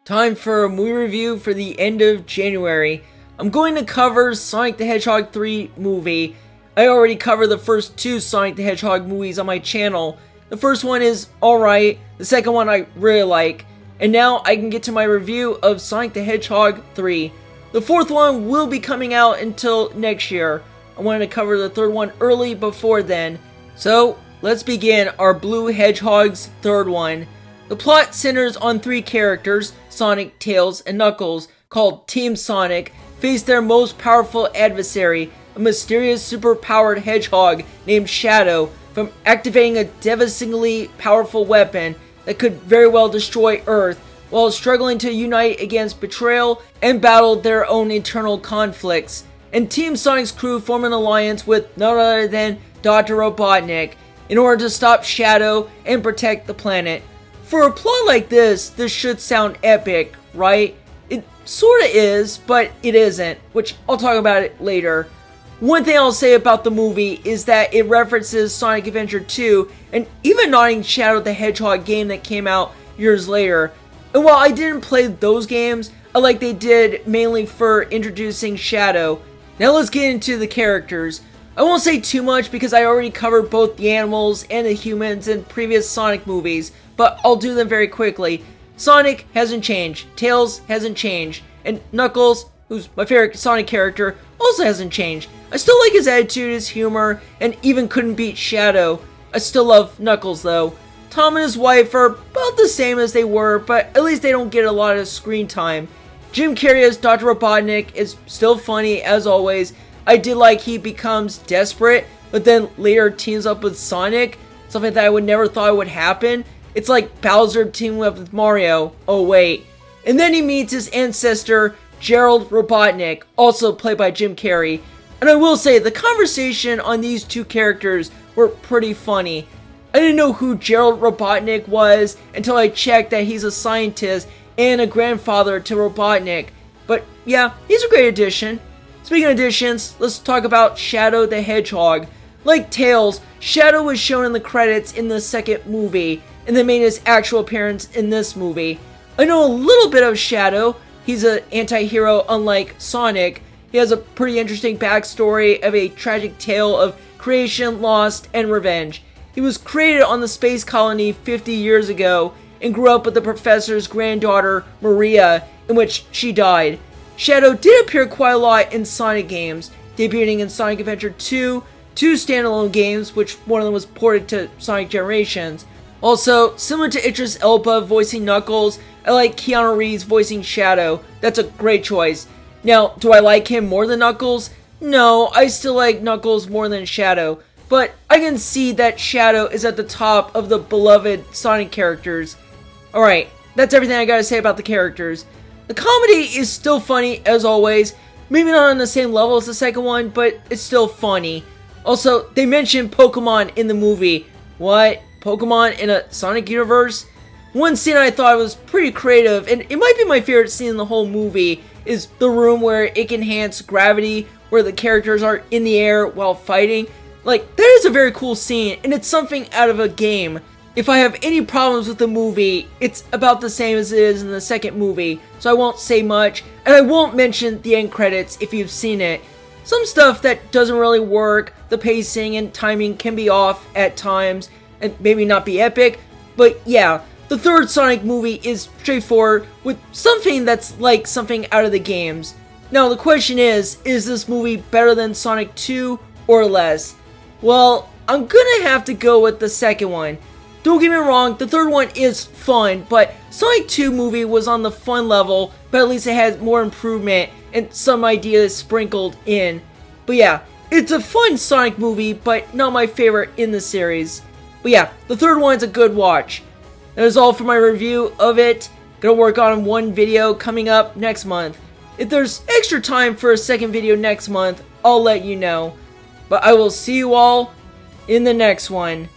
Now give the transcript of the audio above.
Time for a movie review for the end of January. I'm going to cover Sonic the Hedgehog 3 movie. I already covered the first two Sonic the Hedgehog movies on my channel. The first one is alright, the second one I really like, and now I can get to my review of Sonic the Hedgehog 3. The fourth one will be coming out until next year. I wanted to cover the third one early before then. So, let's begin our Blue Hedgehog's third one. The plot centers on three characters, Sonic, Tails, and Knuckles, called Team Sonic, face their most powerful adversary, a mysterious super-powered hedgehog named Shadow, from activating a devastatingly powerful weapon that could very well destroy Earth, while struggling to unite against betrayal and battle their own internal conflicts. And Team Sonic's crew form an alliance with none other than Dr. Robotnik in order to stop Shadow and protect the planet. For a plot like this should sound epic, right? It sorta is, but it isn't, which I'll talk about it later. One thing I'll say about the movie is that it references Sonic Adventure 2 and even nodding Shadow the Hedgehog game that came out years later. And while I didn't play those games, I like they did mainly for introducing Shadow. Now let's get into the characters. I won't say too much because I already covered both the animals and the humans in previous Sonic movies, but I'll do them very quickly. Sonic hasn't changed, Tails hasn't changed, and Knuckles, who's my favorite Sonic character, also hasn't changed. I still like his attitude, his humor, and even couldn't beat Shadow. I still love Knuckles though. Tom and his wife are about the same as they were, but at least they don't get a lot of screen time. Jim Carrey as Dr. Robotnik is still funny as always. I did like he becomes desperate, but then later teams up with Sonic, something that I would never thought would happen. It's like Bowser teaming up with Mario. Oh wait. And then he meets his ancestor, Gerald Robotnik, also played by Jim Carrey. And I will say, the conversation on these two characters were pretty funny. I didn't know who Gerald Robotnik was until I checked that he's a scientist and a grandfather to Robotnik. But yeah, he's a great addition. Speaking of additions, let's talk about Shadow the Hedgehog. Like Tails, Shadow was shown in the credits in the second movie, and then made his actual appearance in this movie. I know a little bit of Shadow. He's an anti-hero unlike Sonic. He has a pretty interesting backstory of a tragic tale of creation, loss, and revenge. He was created on the space colony 50 years ago and grew up with the professor's granddaughter, Maria, in which she died. Shadow did appear quite a lot in Sonic games, debuting in Sonic Adventure 2, two standalone games, which one of them was ported to Sonic Generations. Also, similar to Idris Elba voicing Knuckles, I like Keanu Reeves voicing Shadow. That's a great choice. Now, do I like him more than Knuckles? No, I still like Knuckles more than Shadow, but I can see that Shadow is at the top of the beloved Sonic characters. Alright, that's everything I gotta say about the characters. The comedy is still funny as always, maybe not on the same level as the second one, but it's still funny. Also, they mentioned Pokemon in the movie. What? Pokemon in a Sonic universe? One scene I thought was pretty creative, and it might be my favorite scene in the whole movie, is the room where it can enhance gravity, where the characters are in the air while fighting. Like, that is a very cool scene, and it's something out of a game. If I have any problems with the movie, it's about the same as it is in the second movie, so I won't say much, and I won't mention the end credits if you've seen it. Some stuff that doesn't really work, the pacing and timing can be off at times, and maybe not be epic, but yeah, the third Sonic movie is straightforward with something that's like something out of the games. Now the question is this movie better than Sonic 2 or less? Well, I'm gonna have to go with the second one. Don't get me wrong, the third one is fun, but Sonic 2 movie was on the fun level, but at least it has more improvement and some ideas sprinkled in. But yeah, it's a fun Sonic movie, but not my favorite in the series. But yeah, the third one's a good watch. That is all for my review of it. Gonna work on one video coming up next month. If there's extra time for a second video next month, I'll let you know. But I will see you all in the next one.